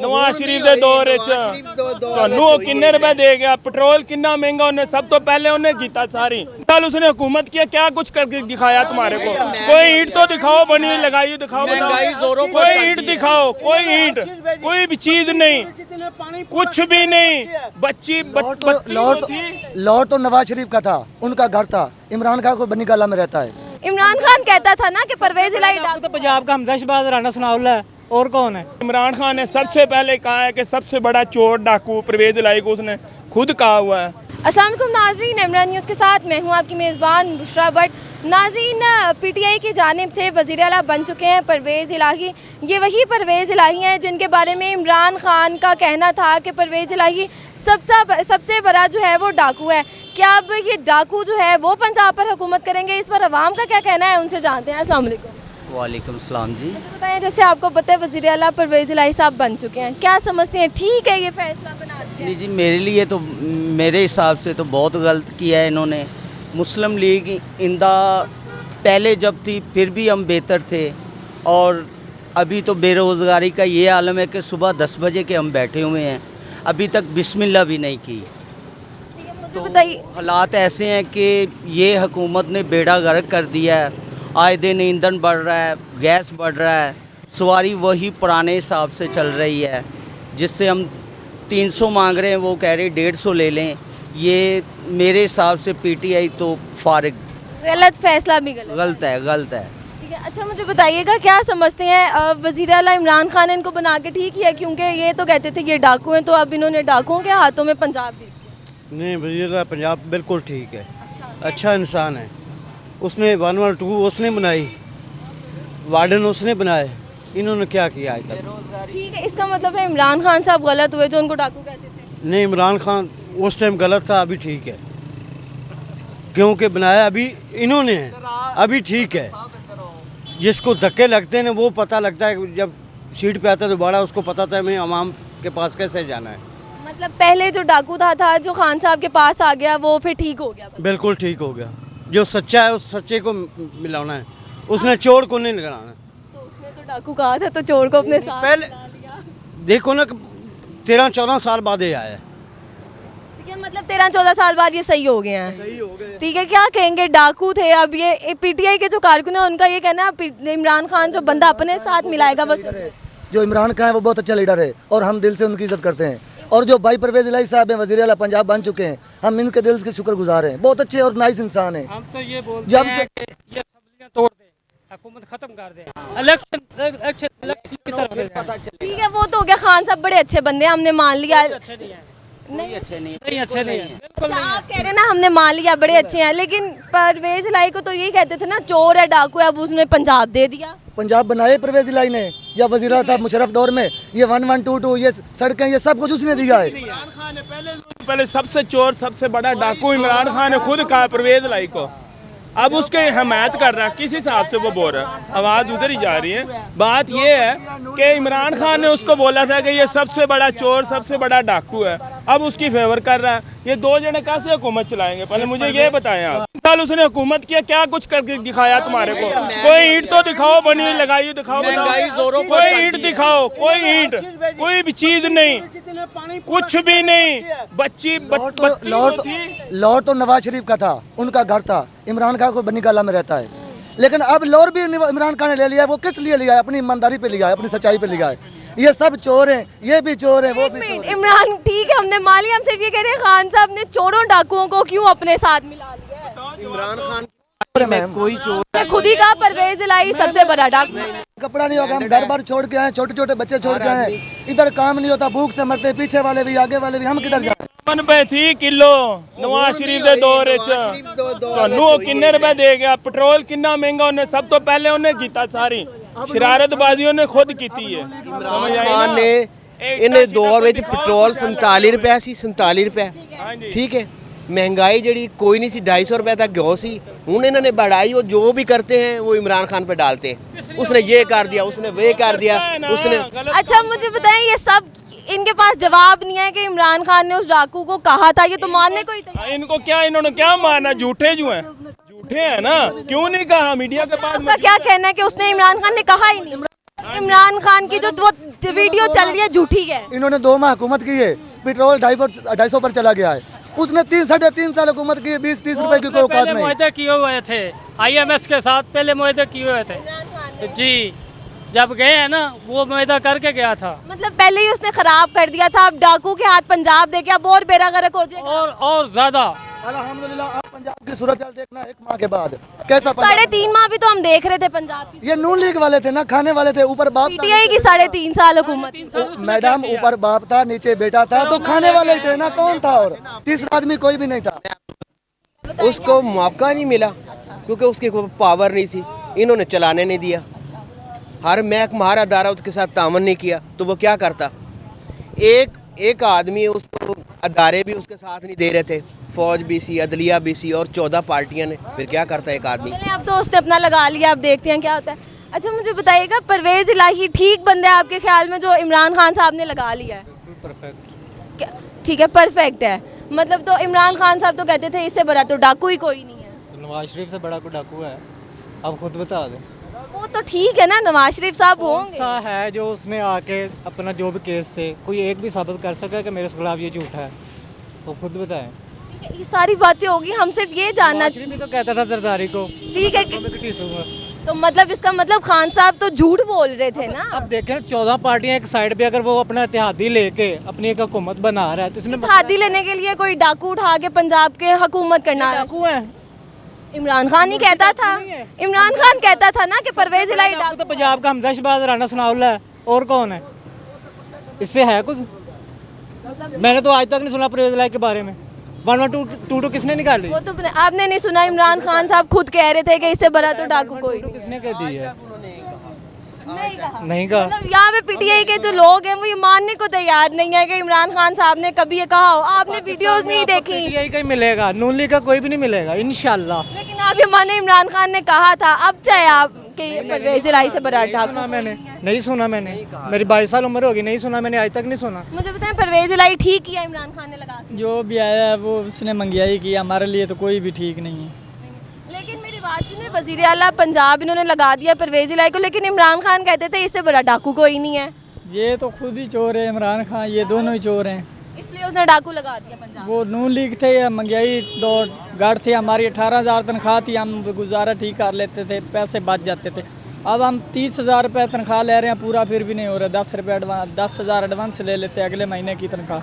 नवाज शरीफ के दौर ਤੁਹਾਨੂੰ किन्ने रुपए दे गया पेट्रोल कितना महंगा उन्हें सब तो पहले उन्हें जीता सारी साल उसने हुकूमत किया क्या कुछ करके दिखाया तुम्हारे को कोई ईंट तो दिखाओ बनी हुई लगाई दिखाओ बताओ कोई ईंट दिखाओ कोई ईंट कोई भी चीज नहीं कुछ भी नहीं बच्ची लाहौर तो नवाज शरीफ का था उनका घर था इमरान खान को बनी गाला में रहता है इमरान खान कहता था ना कि परवेज इलाही तो पंजाब का हमजा शहबाज राणा सनाउल्लाह है और कौन है। इमरान खान ने सबसे पहले कहा है कि सबसे बड़ा चोर डाकू परवेज इलाही को उसने खुद कहा हुआ है। अस्सलाम वालेकुम नाज़रीन, इमरान न्यूज़ के साथ मैं हूं आपकी मेज़बान बुशरा भट्ट। नाज़रीन, पीटीआई की जानिब से वज़ीर आला बन चुके हैं परवेज़ इलाही। ये वही परवेज़ इलाही हैं जिनके बारे में इमरान खान का कहना था कि परवेज़ इलाही सबसे बड़ा जो है वो डाकू है। क्या अब ये डाकू जो है वो पंजाब पर हुकूमत करेंगे? इस पर अवाम का क्या कहना है, उनसे जानते हैं। अस्सलाम वालेकुम। वालेकुम सलाम जी। तो बताएं, जैसे आपको पता है वज़ीर आला परवेज़ इलाही साहब बन चुके हैं, क्या समझते हैं ठीक है ये फैसला बना दिया? नहीं जी, मेरे लिए तो मेरे हिसाब से तो बहुत गलत किया है इन्होंने। मुस्लिम लीग इंदा पहले जब थी फिर भी हम बेहतर थे और अभी तो बेरोज़गारी का ये आलम है कि सुबह 10 बजे के हम बैठे हुए हैं, अभी तक बिस्मिल्लाह भी नहीं की। मुझे बताइए, हालात ऐसे हैं कि ये हुकूमत ने बेड़ा गर्क कर दिया है। आए दिन ईंधन बढ़ रहा है, गैस बढ़ रहा है, सवारी वही पुराने हिसाब से चल रही है। जिससे हम 300 मांग रहे हैं वो कह रहे 150 ले लें। ये मेरे हिसाब से पीटीआई तो फारिग गलत फैसला भी गलत है। ठीक है, अच्छा मुझे बताइएगा क्या समझते हैं वज़ीर आला इमरान खान ने इनको बना के ठीक किया? क्योंकि ये तो कहते थे ये डाकू हैं, तो अब इन्होंने डाकुओं के हाथों में पंजाब दी। नहीं, वज़ीर पंजाब बिल्कुल ठीक है, अच्छा इंसान है। उसने 112 उसने बनाई, वार्डन उसने बनाए, इन्होंने क्या किया आज तक? ठीक है, इसका मतलब है इमरान खान साहब गलत हुए जो उनको डाकू कहते थे? नहीं, इमरान खान उस टाइम गलत था, अभी ठीक है क्योंकि बनाया अभी इन्होंने है, अभी ठीक है। जिसको धक्के लगते हैं ना वो पता लगता है, जब सीट पे आता है दोबारा उसको पता था मैं अवाम के पास कैसे जाना है। मतलब पहले जो डाकू था जो खान साहब के पास आ गया वो फिर ठीक हो गया? बिल्कुल ठीक हो गया। जो सच्चा है उस सच्चे को मिलाना है, उसने चोर को नहीं लगाना। तो उसने तो डाकू कहा था तो चोर को अपने साथ पहले देखो ना 13-14 साल बाद ये आया है। ठीक है, मतलब 13-14 साल बाद ये सही हो गए हैं। सही हो गए। ठीक है, क्या कहेंगे, डाकू थे, अब ये पीटीआई के जो कारकुन है उनका ये कहना है इमरान खान जो बंदा अपने साथ मिलाएगा बस। जो इमरान खान है वो बहुत अच्छा लीडर है और हम दिल से उनकी इज्जत करते हैं। और जो भाई परवेज इलाही साहब हैं वज़ीर आला पंजाब बन चुके हैं, हम इनके दिल के शुक्रगुजार हैं। बहुत अच्छे और नाइस इंसान हैं। हम तो ये बोलते हैं कि ये सब्जियां तोड़ दें, हुकूमत खत्म कर दें, इलेक्शन की तरफ ले जाएं। ठीक है, वो तो हो गया, खान साहब बड़े अच्छे बंदे हैं, हमने मान लिया। अच्छे नहीं है, नहीं अच्छे नहीं अच्छे नहीं है, बिल्कुल अच्छा, आप कह रहे हैं ना हमने मान लिया बड़े अच्छे हैं, लेकिन परवेज इलाही को तो यही कहते थे ना चोर है डाकू है, अब उसने पंजाब दे दिया। पंजाब बनाए परवेज इलाही ने या वज़ीर आला था मुशर्रफ दौर में, ये 1122 ये सड़कें ये सब कुछ उसने दिया है। इमरान खान ने पहले सबसे चोर सबसे बड़ा डाकू इमरान खान ने खुद कहा परवेज इलाही को। अब उसके हमायत कर रहा है, किस हिसाब से वो बोल रहा है, आवाज़ उधर ही जा रही है। बात ये है कि इमरान खान ने उसको बोला था कि ये सबसे बड़ा चोर सबसे बड़ा डाकू है, अब उसकी फेवर कर रहा है। ये दो जने कैसे हुकूमत चलाएंगे, पहले मुझे ये बताएं आप। साल उसने हुकूमत किया क्या कुछ करके दिखाया तुम्हारे को? कोई ईंट तो दिखाओ बनी हुई लगाई दिखाओ बताओ कोई ईंट दिखाओ कोई ईंट कोई भी चीज नहीं कुछ भी नहीं बच्ची लाहौर तो नवाज शरीफ का था उनका घर था, इमरान खान को बनी गाला में रहता है। लेकिन अब लाहौर भी इमरान खान ने ले लिया है। वो किस लिए लिया है? अपनी ईमानदारी पे लिया है, अपनी सच्चाई पे लिया है। ये सब चोर हैं, ये भी चोर हैं, वो भी चोर हैं। इमरान ठीक है, हमने मान लिया, हम सिर्फ ये कह रहे हैं खान साहब ने चोरों डाकुओं को क्यों अपने साथ मिला लिया है? इमरान खान कोई चोर खुद ही कहा परवेज इलाही सबसे बड़ा डाकू। कपड़ा नहीं होगा, हम घर बार छोड़ के आए, छोटे छोटे बच्चे छोड़ के आए, इधर काम नहीं होता, भूख से मरते, पीछे वाले भी आगे वाले भी, हम किधर जाए? 50 रुपए थी किलो नवाज शरीफ के दौर ਤੁਹਾਨੂੰ किन्ने रुपए दे गया पेट्रोल कितना महंगा उन्हें सब तो पहले उन्हें कीता सारी शरारतबाजी उन्हें खुद कीती है। इमरान खान ने इन्हें दौर में पेट्रोल 47 रुपए सी 47 रुपए ठीक है। महंगाई जड़ी कोई नहीं सी 250 रुपए तक गयो सी, हूँ इन्होंने बढ़ाई। वो जो भी करते हैं वो इमरान खान पे डालते हैं, उसने ये कर दिया उसने वे कर दिया उसने। अच्छा मुझे बताएं, ये सब इनके पास जवाब नहीं है कि इमरान खान ने उस डाकू को कहा था, ये तो मानने को ही तैयार। इनको क्या इन्होंने क्या माना? झूठे जो हैं, झूठे हैं ना, क्यों नहीं कहा? मीडिया के पास आपका क्या कहना है कि उसने इमरान खान ने कहा ही नहीं? इमरान खान की जो वो वीडियो चल रही है झूठी है। इन्होंने 2 माह हुकूमत की है, पेट्रोल 250 पर चला गया है। उसने 3-3.5 साल हुकूमत की है, 20-30 रुपए की कोई औकात पहले नहीं। मुआहदे किए हुए थे IMF के साथ, पहले मुआहदे किए हुए थे जी। जब गए हैं ना वो मुआहदा करके गया था, मतलब पहले ही उसने खराब कर दिया था, अब डाकू के हाथ पंजाब दे के अब और बेड़ा गर्क हो जाएगा। और ज़्यादा अल्हम्दुलिल्लाह आप पंजाब की सूरत हाल देखना 1 माह के बाद कैसा पंजाब- 3.5 माह भी तो हम देख रहे थे पंजाब की। ये नून लीग वाले थे ना, खाने वाले थे, ऊपर बाप था। PTI की 3.5 साल हुकूमत। मैडम ऊपर बाप था नीचे बेटा था, तो खाने वाले ही थे ना, कौन था और तीसरा आदमी कोई भी नहीं था। उसको मौका नहीं मिला क्योंकि उसकी कोई पावर नहीं थी, इन्होंने चलाने नहीं दिया। हर महकमा अदारा उसके साथ तामन नहीं किया तो वो क्या करता। एक आदमी उसको अदारे भी उसके साथ नहीं दे रहे थे, फौज भी सी, अदलिया भी सी और 14 पार्टियां ने, फिर क्या करता एक आदमी। चलें, अब तो उसने अपना लगा लिया, अब देखते हैं क्या होता है। अच्छा मुझे बताइएगा, परवेज इलाही ठीक बंदे हैं आपके ख्याल में जो इमरान खान साहब ने लगा लिया है? क्या- ठीक है, परफेक्ट है। मतलब तो इमरान खान साहब तो कहते थे इससे बड़ा तो डाकू ही कोई नहीं है। नवाज शरीफ से बड़ा कोई डाकू है? आप खुद बता दें। वो तो ठीक है ना, नवाज शरीफ साहब कौन होंगे। सा है जो उसने आके अपना जो भी केस थे कोई एक भी साबित कर सका कि मेरे खिलाफ ये झूठा है? वो खुद बताएं। ठीक है, ये सारी बातें होगी, हम सिर्फ ये जानना नवाज शरीफ भी तो कहता था जरदारी को, ठीक है मैं भी टीसूंगा। तो मतलब इसका मतलब खान साहब तो झूठ बोल रहे थे ना। अब देखें 14 पार्टियां एक साइड पे, अगर वो अपना इत्तेहादी लेके अपनी एक हुकूमत बना रहा है तो इसमें इत्तेहादी लेने के लिए कोई डाकू उठा के पंजाब के हुकूमत करना है। डाकू है। इमरान खान ही कहता था, इमरान खान कहता था ना कि परवेज इलाही डाकू तो डाकू। पंजाब का हमजा शहबाज राणा सनाउल्लाह है, और कौन है? इससे है कुछ? मैंने तो आज तक नहीं सुना परवेज इलाही के बारे में। 1122 किसने निकाली? वो तो आपने नहीं सुना, इमरान खान साहब खुद कह रहे थे कि इससे बड़ा तो डाकू कोई 1122 किसने कह दी है? नहीं कहा। नहीं कहा। मतलब यहाँ पे PTI के जो लोग हैं वो ये मानने को तैयार नहीं है कि इमरान खान साहब ने कभी ये कहा हो। आपने वीडियोस नहीं देखी, PTI का ही मिलेगा, नून लीग का कोई भी नहीं मिलेगा इंशाल्लाह। लेकिन आप ये माने इमरान खान ने कहा था, अब चाहे आप कि परवेज इलाही से बड़ा नहीं सुना डाकू। मैंने, नहीं सुना मैंने, मेरी 22 साल उम्र होगी, नहीं सुना मैंने, आज तक नहीं सुना। मुझे बताएं, परवेज इलाही ठीक किया इमरान खान ने लगा के? जो भी आया है वो उसने महंगाई की, हमारे लिए तो कोई भी ठीक नहीं है। लेकिन मेरी बात सुने, वजीर आला पंजाब इन्होंने लगा दिया परवेज इलाही को, लेकिन इमरान खान कहते थे इससे बड़ा डाकू कोई नहीं है। ये तो खुद ही चोर है इमरान खान, ये दोनों ही चोर हैं। इसलिए उसने डाकू लगा दिया पंजाब। वो नून लीग थे, महंगाई तो गढ़ थे, हमारी 18,000 तनख्वाह थी, हम गुजारा ठीक कर लेते थे, पैसे बच जाते थे। अब हम 30,000 रुपये तनख्वाह ले रहे हैं, पूरा फिर भी नहीं हो रहा। 10,000 एडवांस ले लेते अगले महीने की तनख्वाह।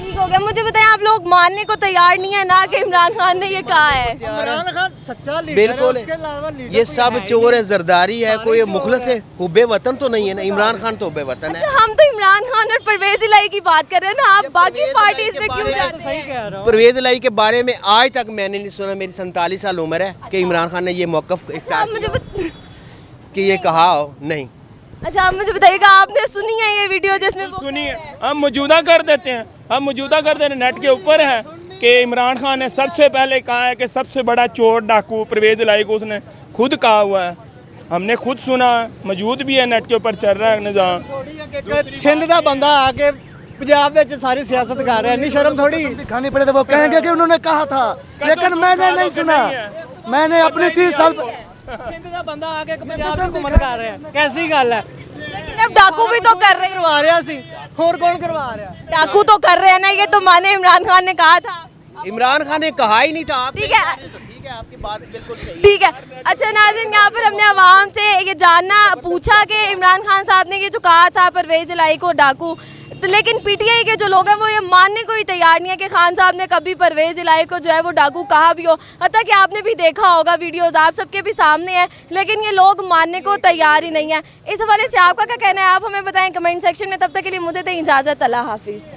ठीक हो गया। मुझे बताएं, आप लोग मानने को तैयार नहीं है ना कि इमरान खान ने ये कहा है? इमरान खान सच्चा लीडर है, बिल्कुल उसके अलावा लीडर ये कोई सब है ही चोर है, नहीं। जरदारी है, कोई मुखलस है, हुब्बे वतन तो नहीं है ना। इमरान खान तो हुब्बे वतन है। हम तो इमरान खान और परवेज इलाही की बात कर रहे हैं ना, आप बाकी पार्टीज में क्यों मैं जाते तो सही हैं? कह रहा हूँ। परवेज इलाही के बारे में आज तक मैंने नहीं सुना। मेरी 47 साल उम्र है कि इमरान खान ने ये मौकफ इख्तियार आप मुझे कि ये कहा हो नहीं। अच्छा आप मुझे बताइएगा, आपने सुनी है ये वीडियो जिसमें वो सुनिए, हम मौजूदा कर देते हैं, हम मौजूदा कर देते हैं। नेट के ऊपर है कि इमरान खान ने सबसे पहले कहा है कि सबसे बड़ा चोर डाकू परवेज इलाही को उसने खुद कहा हुआ है। हमने खुद सुना, मौजूद भी है, नेट के ऊपर चल रहा है निज़ाम। सिंध का बंदा आके पंजाब में सारी सियासत कर रहा है, नहीं शर्म थोड़ी? खानी पड़े तो वो कहेंगे कि उन्होंने कहा था, लेकिन मैंने नहीं सुना। मैंने अपने 30 साल सिंध का बंदा आके पंजाब में हुकूमत कर रहा है, कैसी गल है? लेकिन अब डाकू भी तो कर रहे हैं, करवा रहा सी, और कौन करवा रहा? डाकू तो कर रहे हैं ना, ये तो माने इमरान खान ने कहा था। इमरान खान ने कहा ही नहीं था। आप ठीक है, ठीक है, आपकी बात बिल्कुल सही। ठीक है। अच्छा नाज़रीन, यहाँ पर हमने आवाम से ये जानना पूछा कि इमरान खान साहब ने ये जो कहा था परवेज इलाही को डाकू, तो लेकिन PTI के जो लोग हैं वो ये मानने को ही तैयार नहीं है कि खान साहब ने कभी परवेज इलाही को जो है वो डाकू कहा भी हो। हत्ता कि आपने भी देखा होगा वीडियोस, आप सबके भी सामने है, लेकिन ये लोग मानने को तैयार ही नहीं है। इस हवाले से आपका क्या कहना है, आप हमें बताएं कमेंट सेक्शन में। तब तक के लिए मुझे दें इजाज़त, अल्लाह हाफिज़।